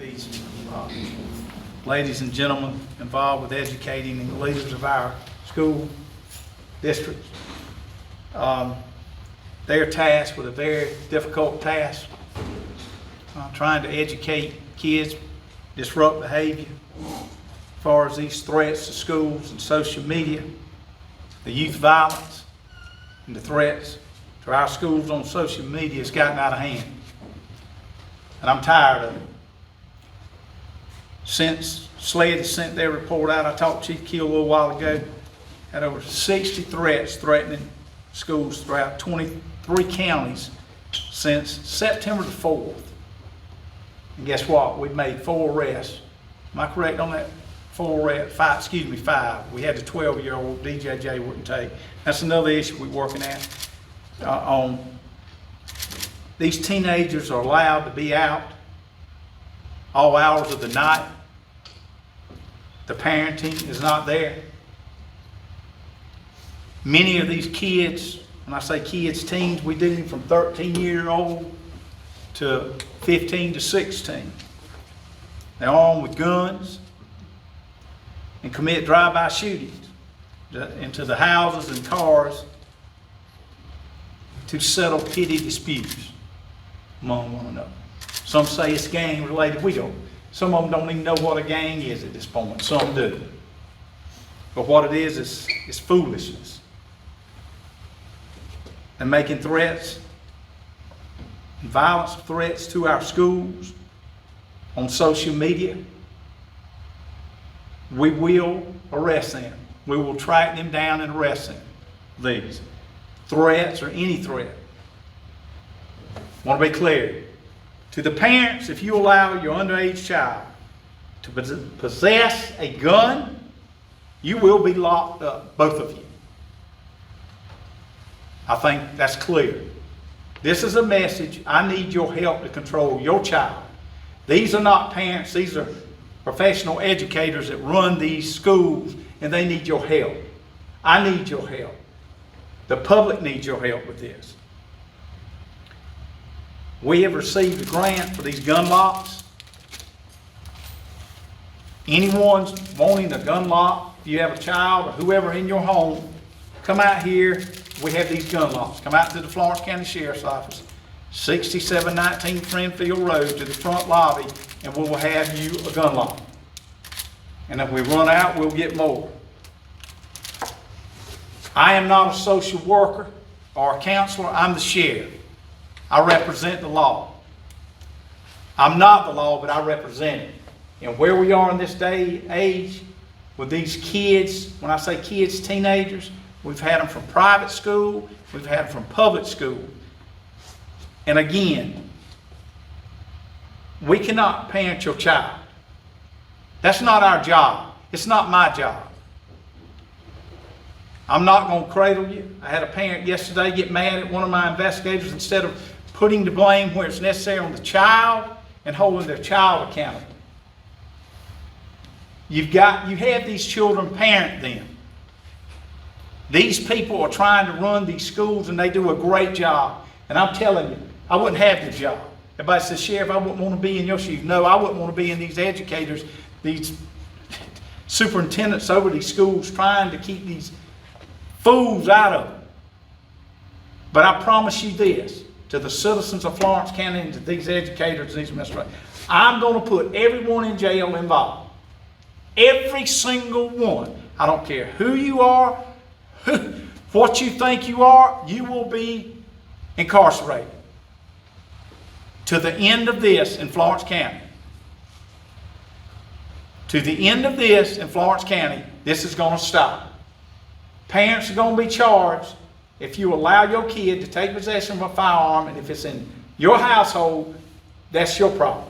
these ladies and gentlemen involved with educating the leaders of our school districts. They're tasked with a very difficult task, trying to educate kids, disrupt behavior as far as these threats to schools and social media, the youth violence and the threats to our schools on social media has gotten out of hand. And I'm tired of it. Since SLED has sent their report out, I talked to Chief Keel a little while ago, had over 60 threats threatening schools throughout 23 counties since September the 4th. And guess what? We've made 4 arrests. Am I correct on that? 4 arrests, 5. We had the 12-year-old DJJ wouldn't take. That's another issue we're working at. These teenagers are allowed to be out all hours of the night. The parenting is not there. Many of these kids, when I say kids, teens, we do from 13-year-old to 15 to 16. They're armed with guns and commit drive-by shootings into the houses and cars to settle petty disputes among one another. Some say it's gang related. We don't. Some of them don't even know what a gang is at this point. Some do. But what it is foolishness. And making threats and violence threats to our schools on social media. We will arrest them. We will track them down and arrest them. These threats or any threat. I want to be clear. To the parents, if you allow your underage child to possess a gun, you will be locked up, both of you. I think that's clear. This is a message. I need your help to control your child. These are not parents. These are professional educators that run these schools, and they need your help. I need your help. The public needs your help with this. We have received a grant for these gun locks. Anyone wanting a gun lock, if you have a child or whoever in your home, come out here. We have these gun locks. Come out to the Florence County Sheriff's Office, 6719 Friendfield Road, to the front lobby, and we will have you a gun lock. And if we run out, we'll get more. I am not a social worker or a counselor. I'm the sheriff. I represent the law. I'm not the law, but I represent it. And where we are in this day and age with these kids, when I say kids, teenagers, we've had them from private school, we've had them from public school. And again, we cannot parent your child. That's not our job. It's not my job. I'm not going to cradle you. I had a parent yesterday get mad at one of my investigators. Instead of putting the blame where it's necessary on the child and holding their child accountable. You have these children, parent them. These people are trying to run these schools and they do a great job. And I'm telling you, I wouldn't have the job. Everybody says, Sheriff, I wouldn't want to be in your shoes. No, I wouldn't want to be in these educators, these superintendents over these schools trying to keep these fools out of them. But I promise you this, to the citizens of Florence County and to these educators and these administrators, I'm going to put everyone in jail involved. Every single one. I don't care who you are, what you think you are, you will be incarcerated. To the end of this in Florence County. To the end of this in Florence County, this is going to stop. Parents are going to be charged if you allow your kid to take possession of a firearm, and if it's in your household, that's your problem.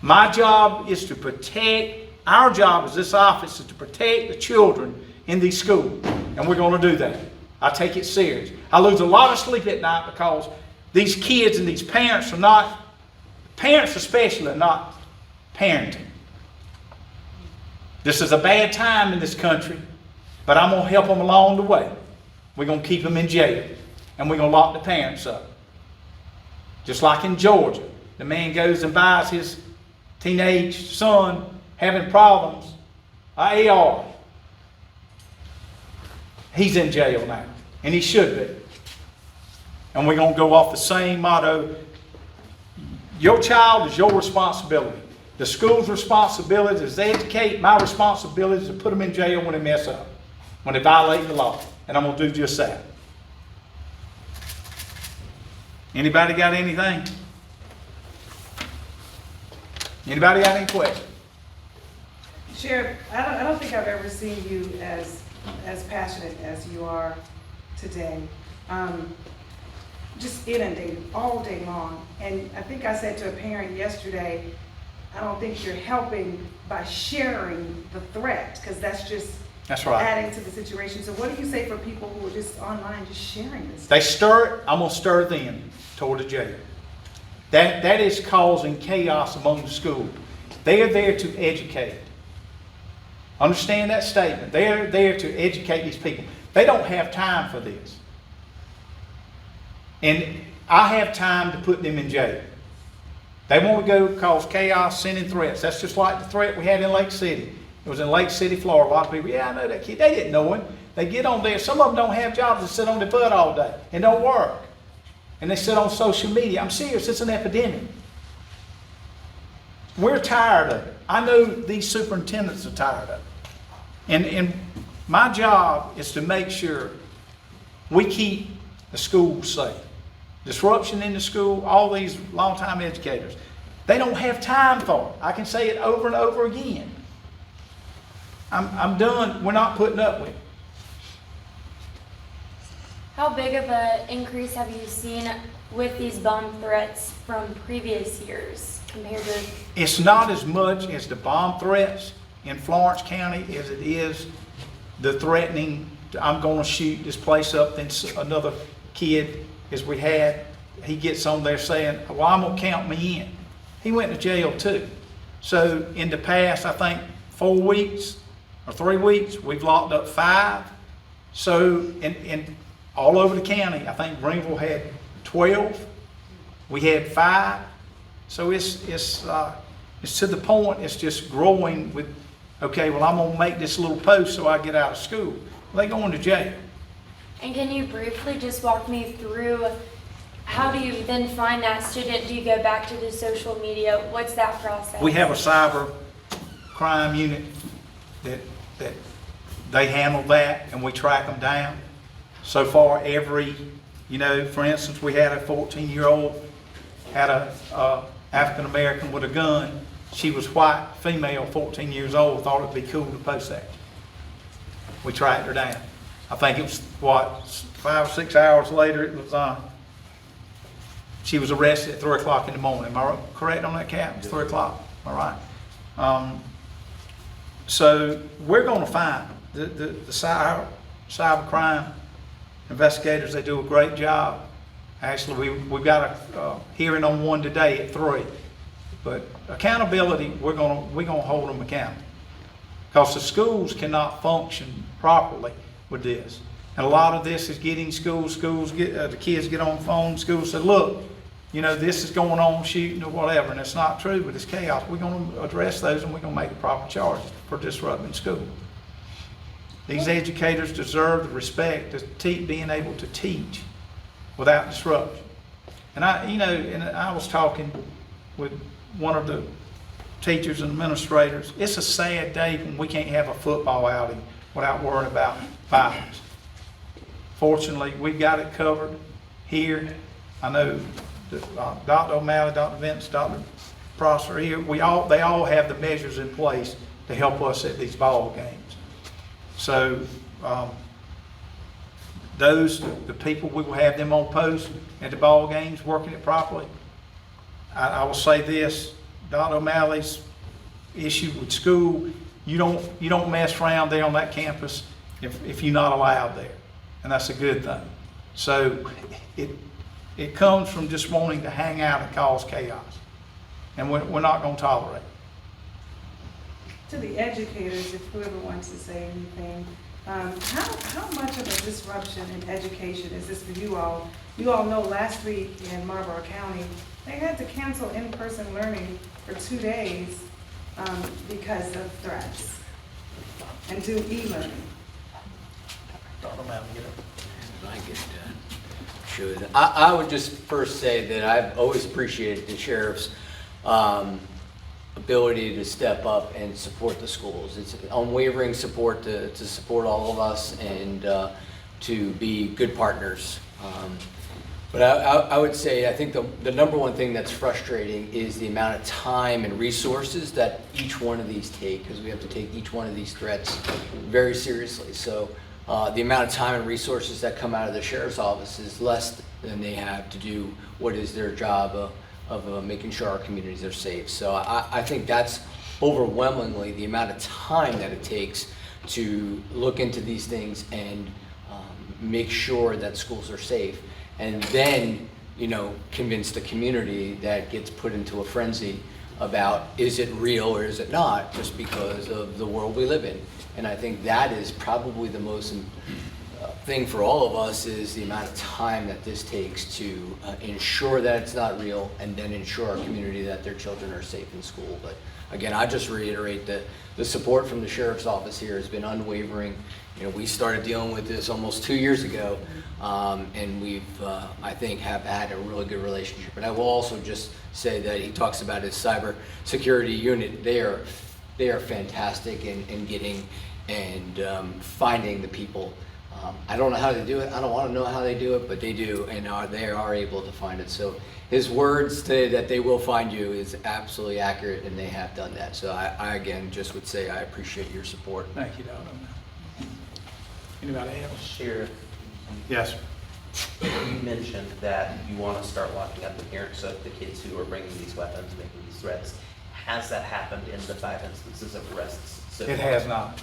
My job is to protect, our job as this office is to protect the children in these schools, and we're going to do that. I take it serious. I lose a lot of sleep at night because these kids and these parents are not, parents especially, are not parenting. This is a bad time in this country, but I'm going to help them along the way. We're going to keep them in jail, and we're going to lock the parents up. Just like in Georgia. the man goes and buys his teenage son having problems, an AR. He's in jail now, and he should be. And we're going to go off the same motto. Your child is your responsibility. The school's responsibility is to educate. My responsibility is to put them in jail when they mess up, when they violate the law. And I'm going to do just that. Anybody got anything? Anybody got any questions? Sheriff, I don't think I've ever seen you as passionate as you are today. Just inundated all day long. And I think I said to a parent yesterday, I don't think you're helping by sharing the threat, because that's right, adding to the situation. So what do you say for people who are just online just sharing this? They stir it, I'm going to stir them toward the jail. That is causing chaos among the school. They are there to educate. Understand that statement. They are there to educate these people. They don't have time for this. And I have time to put them in jail. They want to go cause chaos, sending threats. That's just like the threat we had in Lake City. It was in Lake City, Florida. A lot of people, yeah, I know that kid. They didn't know him. They get on there. Some of them don't have jobs and sit on their butt all day and don't work. And they sit on social media. I'm serious, it's an epidemic. We're tired of it. I know these superintendents are tired of it. And my job is to make sure we keep the schools safe. Disruption in the school, all these long-time educators, they don't have time for it. I can say it over and over again. I'm done. We're not putting up with it. How big of an increase have you seen with these bomb threats from previous years compared to? It's not as much as the bomb threats in Florence County as it is the threatening, I'm going to shoot this place up. Then another kid, as we had, he gets on there saying, well, I'm going to count me in. He went to jail too. So in the past, I think 4 weeks or 3 weeks, we've locked up 5. So in all over the county, I think Greenville had 12. We had 5. So it's to the point, it's just growing with, okay, well, I'm going to make this little post so I get out of school. Well, they going to jail. And can you briefly just walk me through, how do you then find that student? Do you go back to the social media? What's that process? We have a cyber crime unit that they handle that, and we track them down. So far, for instance, we had a 14-year-old, had a African-American with a gun. She was white, female, 14 years old, thought it'd be cool to post that. We tracked her down. I think it was, 5 or 6 hours later, it was, she was arrested at 3 o'clock in the morning. Am I correct on that, Cap? It's 3 o'clock, all right. So we're going to find the cyber crime investigators. They do a great job. Actually, we've got a hearing on one today at 3. But accountability, we're going to hold them accountable, because the schools cannot function properly with this. And a lot of this is getting the kids get on the phone. Schools say, look, this is going on, shooting or whatever, and it's not true, but it's chaos. We're going to address those, and we're going to make the proper charges for disrupting school. These educators deserve the respect to being able to teach without disruption. And I was talking with one of the teachers and administrators. It's a sad day when we can't have a football outing without worrying about violence. Fortunately, we've got it covered here. I know Dr. O'Malley, Dr. Vince, Dr. Prosser here, they all have the measures in place to help us at these ball games. So the people, we will have them on post at the ball games, working it properly. I will say this, Dr. O'Malley's issue with school, you don't mess around there on that campus if you're not allowed there. And that's a good thing. So it comes from just wanting to hang out and cause chaos. And we're not going to tolerate it. To the educators, if whoever wants to say anything, how much of a disruption in education is this for you all? You all know last week in Marlborough County, They had to cancel in-person learning for 2 days because of threats and do e-learning. I get sure. I would just first say that I've always appreciated the sheriff's ability to step up and support the schools. It's unwavering support to support all of us and to be good partners. But I would say I think the number one thing that's frustrating is the amount of time and resources that each one of these take, because we have to take each one of these threats very seriously. So the amount of time and resources that come out of the sheriff's office is less than they have to do what is their job of making sure our communities are safe. So I think that's overwhelmingly the amount of time that it takes to look into these things and make sure that schools are safe. And then, convince the community that gets put into a frenzy about is it real or is it not, just because of the world we live in. And I think that is probably the most thing for all of us, is the amount of time that this takes to ensure that it's not real, and then ensure our community that their children are safe in school. But again, I just reiterate that the support from the sheriff's office here has been unwavering. We started dealing with this almost 2 years ago, and we've, I think, have had a really good relationship. But I will also just say that he talks about his cyber security unit. They are fantastic in getting and finding the people. I don't know how they do it. I don't want to know how they do it, but they do, and they are able to find it. So his words today that they will find you is absolutely accurate, and they have done that. So I again, just would say I appreciate your support. Thank you, Dr. Anybody else? Sheriff, Yes, sir. you mentioned that you want to start locking up the parents of the kids who are bringing these weapons, making these threats. Has that happened in the 5 instances of arrests so It far? has not.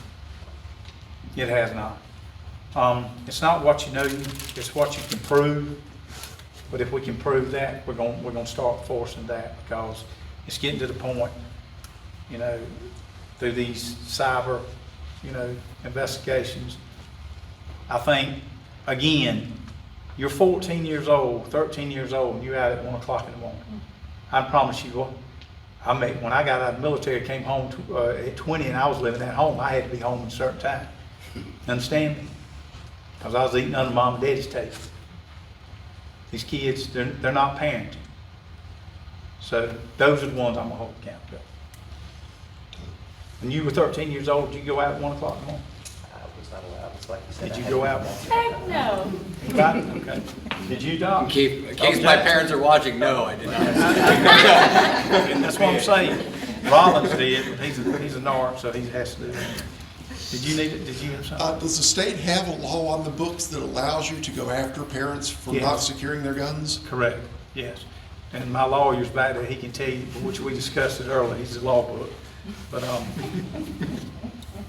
It has not. It's not what you know, it's what you can prove. But if we can prove that, we're gonna start forcing that, because it's getting to the point, through these cyber, investigations. I think, again, you're 14 years old, 13 years old, and you're out at 1 o'clock in the morning. I promise you, when I got out of the military, came home at 20 and I was living at home, I had to be home at a certain time. Understand me? Because I was eating under mom and daddy's table. These kids, they're not parenting. So those are the ones I'm gonna hold accountable. When you were 13 years old, did you go out at 1 o'clock in the morning? I was not allowed. It's like you said. Did you I go had out? to- Heck no. Right? Okay. Did you, Doc? In case my parents are watching, no, I did not. And that's what I'm saying. Rollins did, but he's a narc, so he has to do it. Did you need it? Did you have something? Does the state have a law on the books that allows you to go after parents for Yes. not securing their guns? Correct, yes. And my lawyer's back there, he can tell you, which we discussed it earlier, he's a law book. But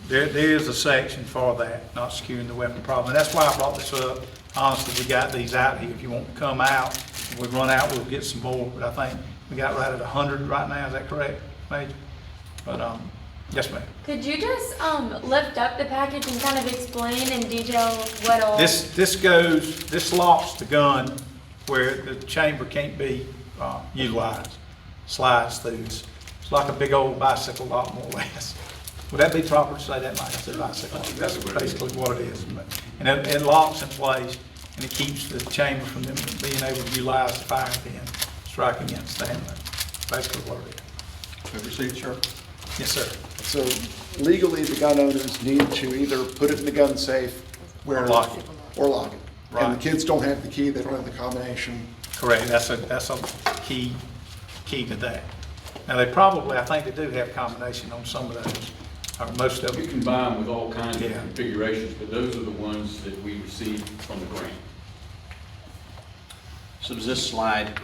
there is a section for that, not securing the weapon problem. And that's why I brought this up. Honestly, we got these out here. If you want to come out, if we run out, we'll get some more. But I think we got right at 100 right now, is that correct, Major? But, yes, ma'am. Could you just lift up the package and kind of explain in detail what all? This locks the gun where the chamber can't be utilized, slides through. It's like a big old bicycle lock, more or less. Would that be proper to say that, Mike? It's a bicycle lock. That's basically what it is. And it locks in place, and it keeps the chamber from them being able to utilize the fire pin, strike against the hammer. Basically what it is. Have you received it, Sheriff? Yes, sir. So legally, the gun owners need to either put it in the gun safe Or lock it. or lock it. And Right. the kids don't have the key, they don't have the combination. Correct. That's a key to that. Now, they probably, I think they do have combination on some of those, or most of You them. can buy them with all kinds of Yeah. configurations, but those are the ones that we received from the grant. So does this slide,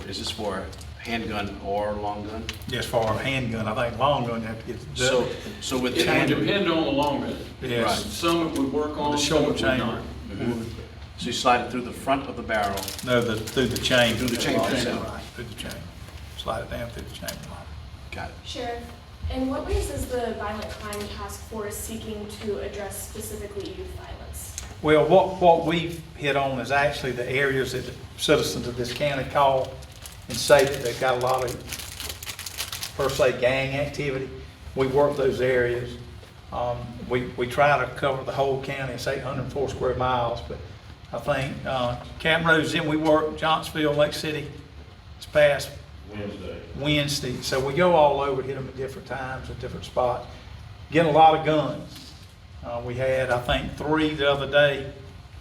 is this for handgun or long gun? As far as handgun, I think long gun, you have to get the. So with It would chamber, depend on the long gun. Yes. Some it would work on, The some it short would chamber. not. so you slide it through the front of the barrel. No, through the chain. Through the chain itself. Right, through the chain. Slide it down through the chain. Got it. Sheriff, in what ways is the Violent Crime Task Force seeking to address specifically youth violence? Well, what we've hit on is actually the areas that the citizens of this county call and say that they've got a lot of, per se, gang activity. We work those areas. We try to cover the whole county. It's 804 square miles, but I think Camp Rose, then we work Johnsonville, Lake City, this past Wednesday. So we go all over, hit them at different times, at different spots. Getting a lot of guns. We had, I think, 3 the other day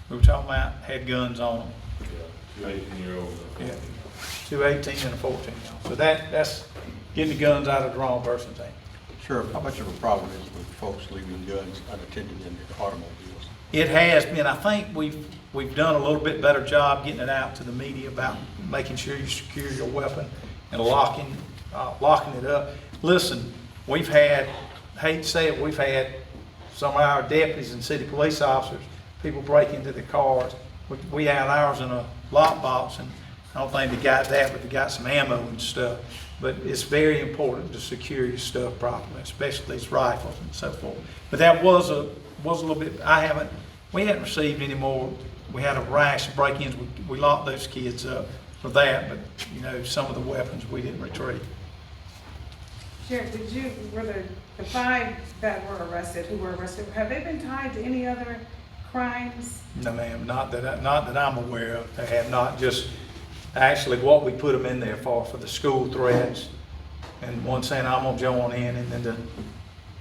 we were talking about had guns on them. Yeah, 2 18-year-olds. Yeah, 2 18 and a 14-year-old. So that's getting the guns out of the wrong person's hand. Sheriff, how much of a problem is with folks leaving guns unattended in their automobiles? It has been. I think we've done a little bit better job getting it out to the media about making sure you secure your weapon and locking it up. Listen, we've had, hate to say it, we've had some of our deputies and city police officers, people break into their cars. We had ours in a lockbox, and I don't think they got that, but they got some ammo and stuff. But it's very important to secure your stuff properly, especially these rifles and so forth. But that was a little bit, we hadn't received any more. We had a rash of break-ins. We locked those kids up for that, but you know, some of the weapons we didn't retrieve. Sheriff, were the 5 that were arrested, have they been tied to any other crimes? No, ma'am, not that I'm aware of. They have not. Just actually what we put them in there for the school threats, and one saying I'm gonna join in, and then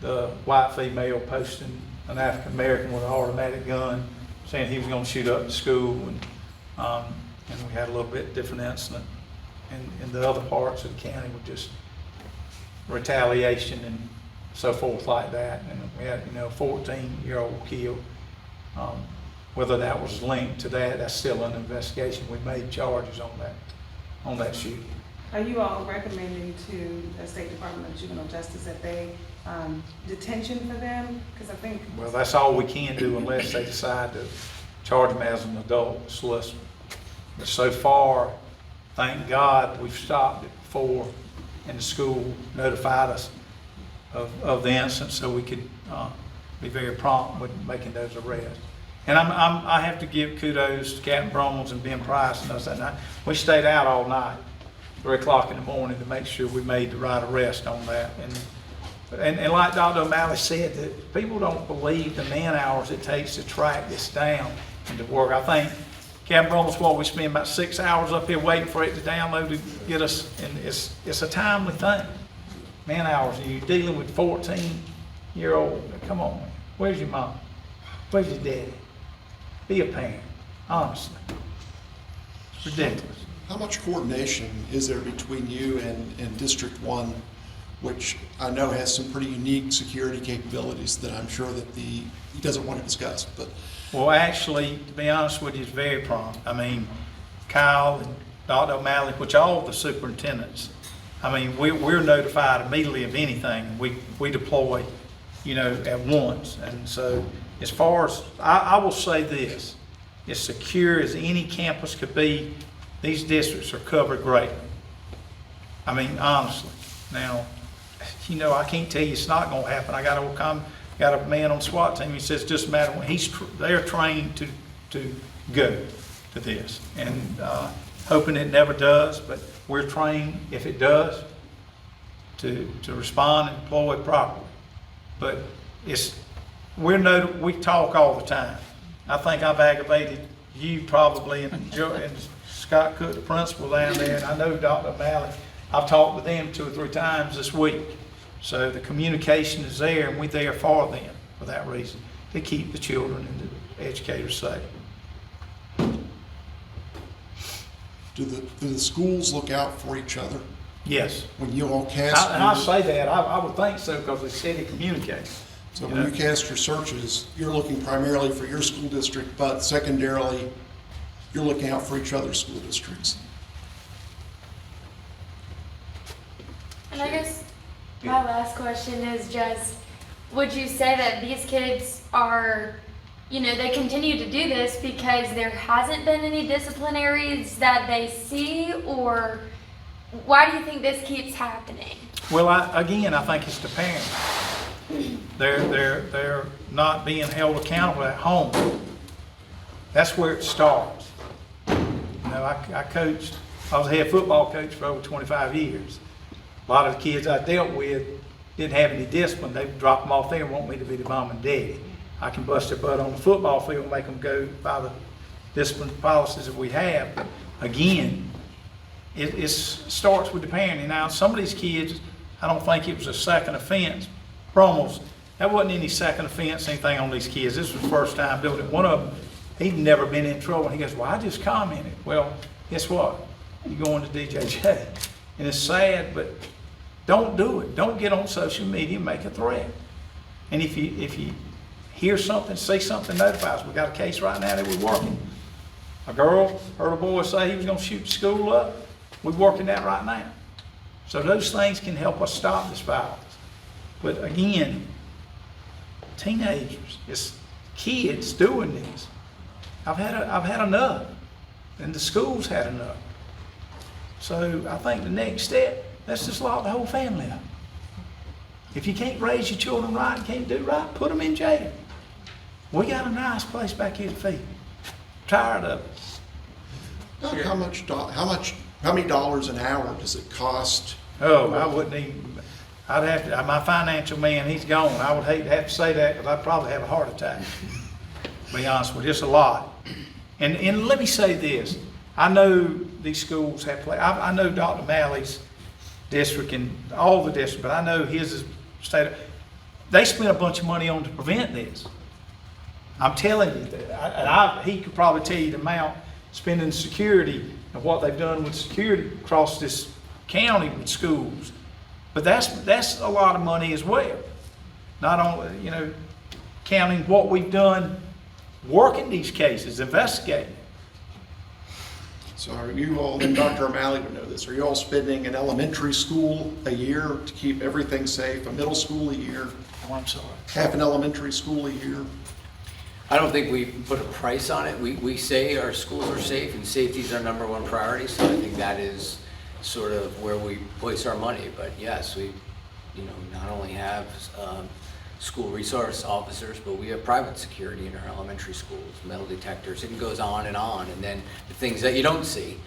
the white female posting an African American with an automatic gun saying he was gonna shoot up the school, and we had a little bit different incident. And in the other parts of the county were just retaliation and so forth like that. And we had, a 14-year-old killed. Whether that was linked to that, that's still an investigation. We made charges on that shooting. Are you all recommending to the State Department of Juvenile Justice that they detention for them? Because I think... Well, that's all we can do unless they decide to charge them as an adult solicitor. But so far, thank God, we've stopped it before, and the school notified us of the incident, so we could be very prompt with making those arrests. And I have to give kudos to Captain Brummels and Ben Price and us that night. We stayed out all night, 3 o'clock in the morning, to make sure we made the right arrest on that. And like Dr. O'Malley said, that people don't believe the man hours it takes to track this down and to work. I think Captain Brummels, we spend about 6 hours up here waiting for it to download to get us, and it's a timely thing. Man hours, and you're dealing with 14-year-old. Come on, man. Where's your mom? Where's your daddy? Be a parent, honestly. It's ridiculous. How much coordination is there between you and District 1, which I know has some pretty unique security capabilities that I'm sure that he doesn't want to discuss, but... Well, actually, to be honest with you, it's very prompt. I mean, Kyle and Dr. O'Malley, which all the superintendents, I mean, we're notified immediately of anything. We deploy, at once. And so, as far as, I will say this, as secure as any campus could be, these districts are covered greatly. I mean, honestly. Now, I can't tell you it's not going to happen. I got a man on SWAT team. He says just a matter when they're trained to go to this, and hoping it never does. But we're trained, if it does, to respond and deploy properly. But we talk all the time. I think I've aggravated you probably, and Scott Cook, the principal down there, and I know Dr. O'Malley. I've talked with them 2 or 3 times this week. So the communication is there, and we're there for them for that reason, to keep the children and the educators safe. Do the schools look out for each other? Yes. When you all cast... And I say that, I would think so, because they said it communicates. So when you cast your searches, you're looking primarily for your school district, but secondarily, you're looking out for each other's school districts. And I guess my last question is just, would you say that these kids are, they continue to do this because there hasn't been any disciplinaries that they see, or why do you think this keeps happening? Well, I think it's the parents. They're not being held accountable at home. That's where it starts. I coached I was a head football coach for over 25 years. A lot of the kids I dealt with didn't have any discipline. They would drop them off there and want me to be the mom and daddy. I can bust their butt on the football field and make them go by the discipline policies that we have. But again, it starts with the parenting. Now, some of these kids, I don't think it was a second offense. Almost, that wasn't any second offense, anything on these kids. This was the first time doing it. One of them, he'd never been in trouble. And he goes, well, I just commented. Well, guess what? You're going to DJJ. And it's sad, but don't do it. Don't get on social media and make a threat. And if you hear something, see something, notify us. We got a case right now that we're working. A girl heard a boy say he was going to shoot the school up. We're working that right now. So those things can help us stop this violence. But again, teenagers, it's kids doing this. I've had enough, and the school's had enough. So I think the next step, let's just lock the whole family up. If you can't raise your children right and can't do right, put them in jail. We got a nice place back here to feed. Tired of it. Doug, how many dollars an hour does it cost? Oh, I wouldn't even, I'd have to, my financial man, he's gone. I would hate to have to say that because I'd probably have a heart attack. To be honest with you, it's a lot. And let me say this. I know these schools have I know Dr. Malley's district and all the districts, but I know his is they spent a bunch of money on to prevent this. I'm telling you that. He could probably tell you the amount spending security and what they've done with security across this county with schools. But that's a lot of money as well. Not only, counting what we've done working these cases, investigating. So are you all, and Dr. O'Malley would know this, are you all spending an elementary school a year to keep everything safe, a middle school a year? Oh, I'm sorry. Half an elementary school a year? I don't think we put a price on it. We say our schools are safe and safety is our number one priority, so I think that is sort of where we place our money. But yes, we not only have school resource officers, but we have private security in our elementary schools, metal detectors. It goes on, and then the things that you don't see.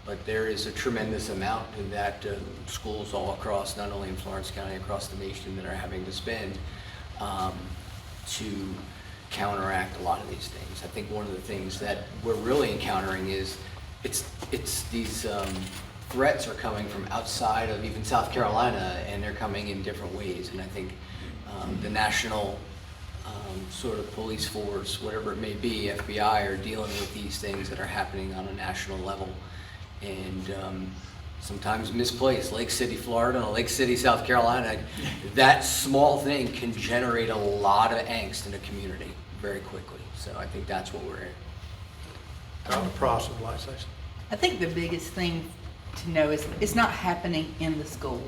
But there is a tremendous amount that schools all across, not only in Florence County, across the nation, that are having to spend to counteract a lot of these things. I think one of the things that we're really encountering is it's these threats are coming from outside of even South Carolina, and they're coming in different ways. And I think the national sort of police force, whatever it may be, FBI, are dealing with these things that are happening on a national level. And sometimes misplaced. Lake City, Florida, and Lake City, South Carolina, that small thing can generate a lot of angst in a community very quickly. So I think that's what we're in. On the process, like I say. I think the biggest thing to know is it's not happening in the school.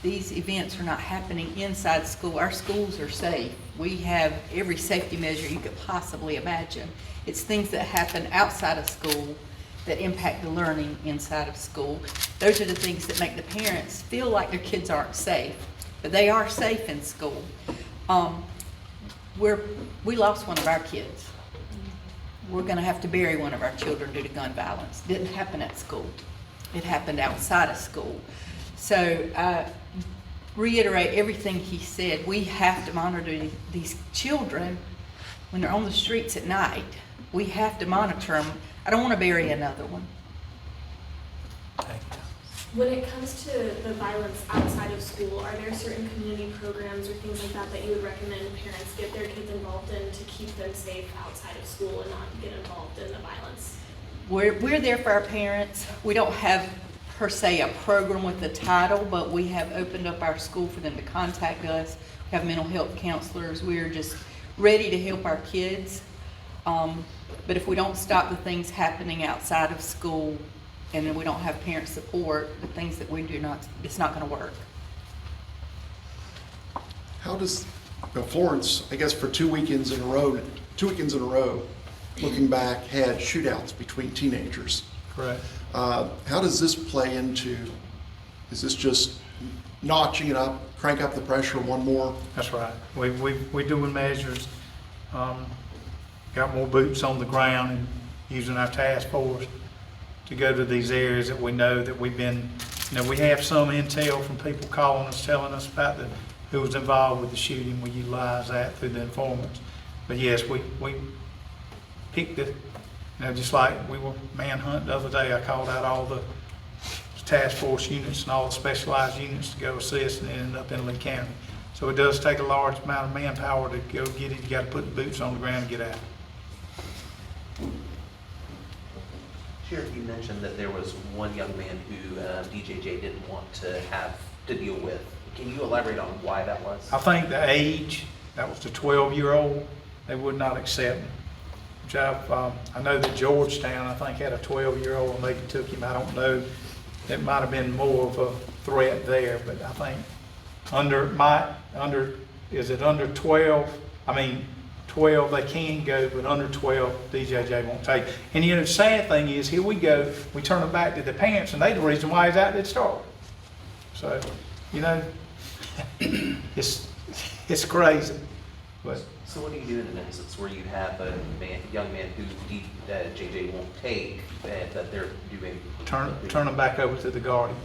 These events are not happening inside school. Our schools are safe. We have every safety measure you could possibly imagine. It's things that happen outside of school that impact the learning inside of school. Those are the things that make the parents feel like their kids aren't safe, but they are safe in school. We lost one of our kids. We're gonna have to bury one of our children due to gun violence. Didn't happen at school. It happened outside of school. So reiterate everything he said. We have to monitor these children when they're on the streets at night. We have to monitor them. I don't want to bury another one. When it comes to the violence outside of school, are there certain community programs or things like that you would recommend parents get their kids involved in to keep them safe outside of school and not get involved in the violence? We're there for our parents. We don't have per se a program with the title, but we have opened up our school for them to contact us. We have mental health counselors. We're just ready to help our kids. But if we don't stop the things happening outside of school, and then we don't have parent support, the things that we do not, it's not going to work. How does Florence, I guess for two weekends in a row, looking back, had shootouts between teenagers? Correct. How does this play into, is this just notching it up, crank up the pressure one more? That's right. We're doing measures, got more boots on the ground and using our task force. to go to these areas that we know that we've been, we have some intel from people calling us, telling us about who was involved with the shooting. We utilize that through the informants. But yes, we picked it, just like we were manhunt the other day. I called out all the task force units and all the specialized units to go assist, and ended up in Lee County. So it does take a large amount of manpower to go get it. You got to put the boots on the ground and get out. Sheriff, you mentioned that there was one young man who DJJ didn't want to have to deal with. Can you elaborate on why that was? I think the age, that was the 12-year-old, they would not accept him. Which I know that Georgetown, I think, had a 12-year-old and maybe took him. I don't know. It might have been more of a threat there, but I think under 12? I mean, 12 they can go, but under 12 DJJ won't take. And the sad thing is, here we go, we turn it back to the parents, and they the reason why he's out there to start. So, it's crazy. But so what do you do in an instance where you have a young man who JJ won't take, that they're doing? Turn him back over to the guardian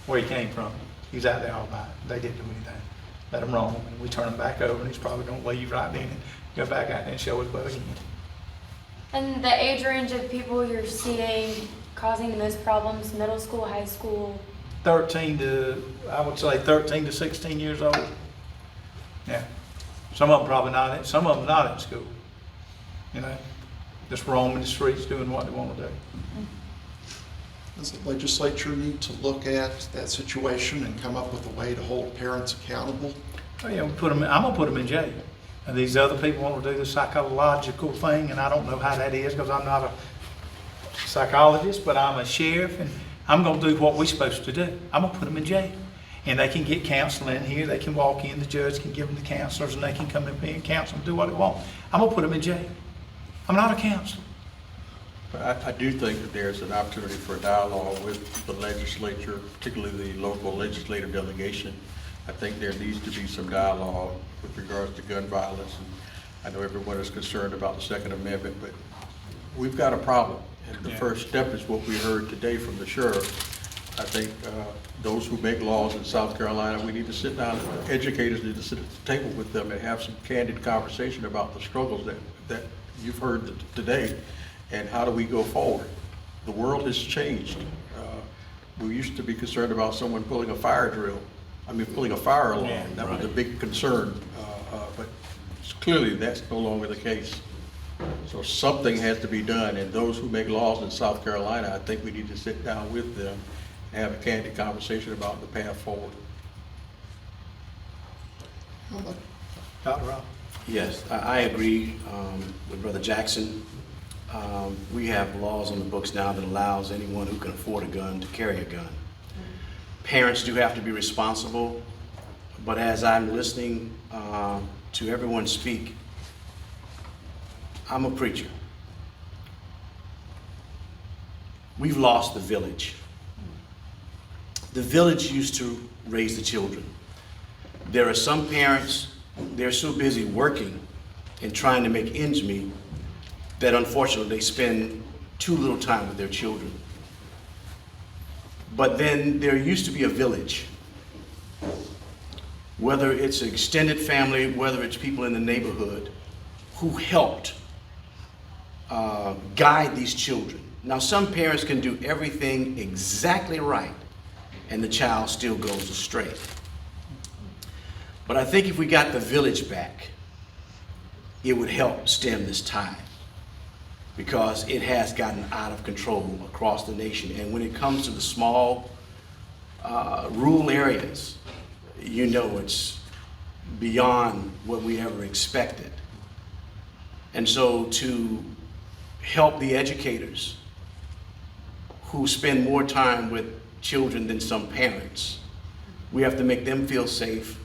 where he came from. He's out there all night. They didn't do anything. Let him roam, and we turn him back over, and he's probably going to leave right then and go back out there and show his butt again. And the age range of people you're seeing causing the most problems, middle school, high school? 13 to 16 years old. Yeah. Some of them probably not, some of them not in school. Just roaming the streets doing what they want to do. Does the legislature need to look at that situation and come up with a way to hold parents accountable? Oh yeah, I'm gonna put them in jail. And these other people want to do the psychological thing, and I don't know how that is because I'm not a psychologist, but I'm a sheriff, and I'm gonna do what we're supposed to do. I'm gonna put them in jail. And they can get counseling here. They can walk in, the judge can give them the counselors, and they can come in here and counsel them, do what they want. I'm gonna put them in jail. I'm not a counselor. I do think that there's an opportunity for a dialogue with the legislature, particularly the local legislative delegation. I think there needs to be some dialogue with regards to gun violence. And I know everyone is concerned about the Second Amendment, but we've got a problem. And the first step is what we heard today from the sheriff. I think those who make laws in South Carolina, we need to sit down, educators need to sit at the table with them and have some candid conversation about the struggles that you've heard today. And how do we go forward? The world has changed. We used to be concerned about someone pulling a fire alarm. Yeah, that was a big concern. But clearly that's no longer the case. So something has to be done, and those who make laws in South Carolina, I think we need to sit down with them and have a candid conversation about the path forward. Dr. Rob? Yes, I agree with Brother Jackson. We have laws on the books now that allows anyone who can afford a gun to carry a gun. Parents do have to be responsible, but as I'm listening to everyone speak, I'm a preacher. We've lost the village. The village used to raise the children. There are some parents, they're so busy working and trying to make ends meet that unfortunately they spend too little time with their children. But then there used to be a village, whether it's an extended family, whether it's people in the neighborhood, who helped guide these children. Now, some parents can do everything exactly right, and the child still goes astray. But I think if we got the village back, it would help stem this tide, because it has gotten out of control across the nation. And when it comes to the small rural areas, it's beyond what we ever expected. And so to help the educators who spend more time with children than some parents, we have to make them feel safe,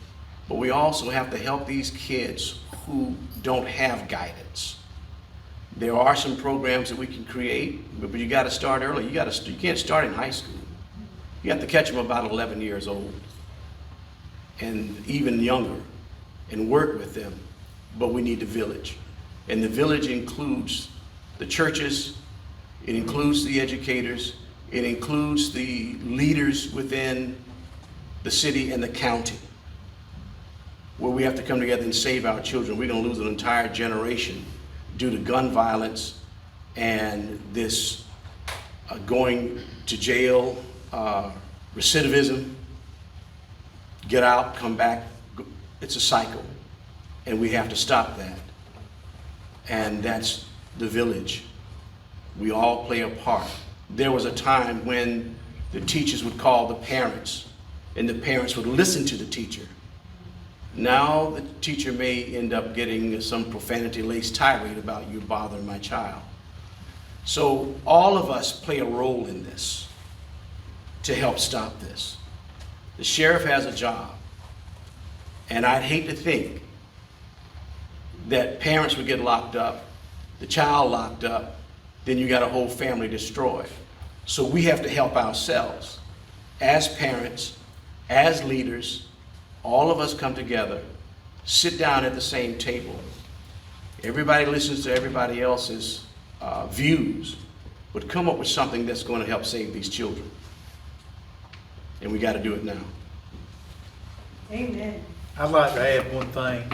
but we also have to help these kids who don't have guidance. There are some programs that we can create, but you got to start early. You can't start in high school. You have to catch them about 11 years old and even younger and work with them. But we need the village. And the village includes the churches, It includes the educators. It includes the leaders within the city and the county, where we have to come together and save our children. We're going to lose an entire generation due to gun violence and this going to jail, recidivism, get out, come back. It's a cycle, and we have to stop that. And that's the village. We all play a part. There was a time when the teachers would call the parents, and the parents would listen to the teacher. Now the teacher may end up getting some profanity-laced tirade about you bothering my child. So all of us play a role in this to help stop this. The sheriff has a job, and I'd hate to think that parents would get locked up, the child locked up, then you got a whole family destroyed. So we have to help ourselves. As parents, as leaders, all of us come together, sit down at the same table. Everybody listens to everybody else's views, but come up with something that's going to help save these children. And we got to do it now. Amen. I'd like to add one thing.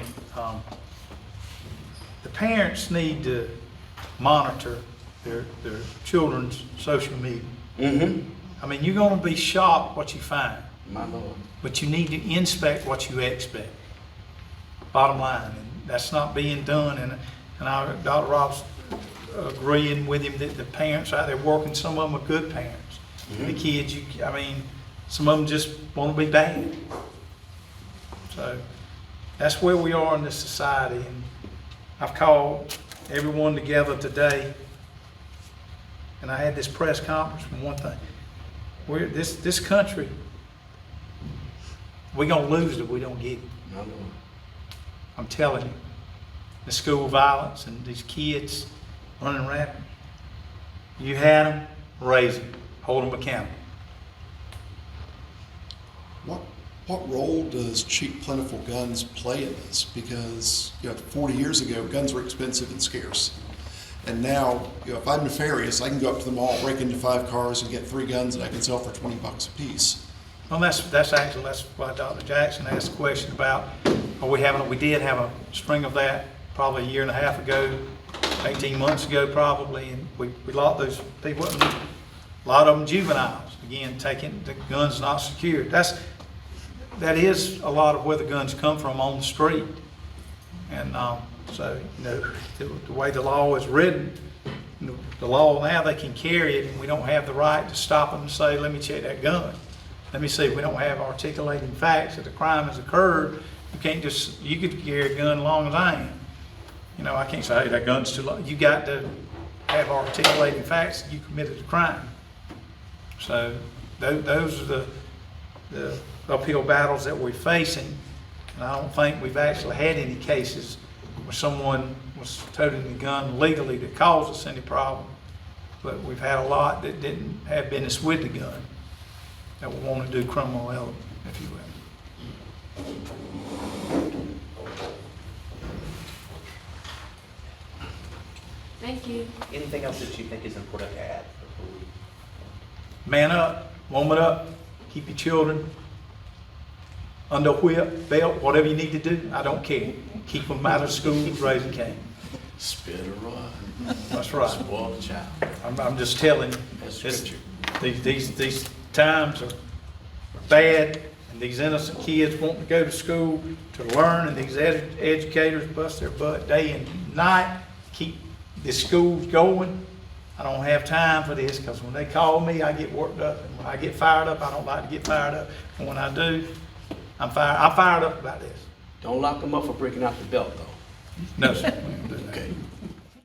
The parents need to monitor their children's social media. Mm-hmm. I mean, you're going to be shocked what you find, My Lord. but you need to inspect what you expect. Bottom line, and that's not being done. And Dr. Rob's agreeing with him that the parents out there working, some of them are good parents. Mm-hmm. The kids, some of them just want to be bad. So that's where we are in this society. And I've called everyone together today, and I had this press conference for one thing. This country, we're going to lose it if we don't get it. My Lord. I'm telling you. The school violence and these kids running rapid. You had them, raise them, hold them accountable. What role does cheap, plentiful guns play in this? Because 40 years ago, guns were expensive and scarce. And now, if I'm nefarious, I can go up to the mall, break into 5 cars, and get 3 guns that I can sell for $20 a piece. Well, that's why Dr. Jackson asked the question about, we did have a string of that probably a year and a half ago, 18 months ago probably, and we locked those people up. A lot of them juveniles, again, taking the guns not secured. That is a lot of where the guns come from on the street. And so, the way the law is written, the law now, they can carry it, and we don't have the right to stop them and say, let me check that gun. Let me see, we don't have articulating facts that the crime has occurred. You could carry a gun as long as I am. I can't say, hey, that gun's too long. You got to have articulating facts that you committed a crime. So those are the uphill battles that we're facing. And I don't think we've actually had any cases where someone was toting the gun legally that caused us any problem. But we've had a lot that didn't have business with the gun, that will want to do criminal element, if you will. Thank you. Anything else that you think is important to add before we? Man up, woman up, keep your children under whip, belt, whatever you need to do. I don't care. Keep them out of schools, raising Cain. Spit or run. That's right. Spoil the child. I'm just telling you, That's scripture. these times are bad, and these innocent kids want to go to school to learn, and these educators bust their butt day and night, keep the schools going. I don't have time for this, because when they call me, I get worked up, and when I get fired up, I don't like to get fired up. And when I do, I'm fired up about this. Don't lock them up for breaking out the belt, though. No, sir. We don't do that. Okay.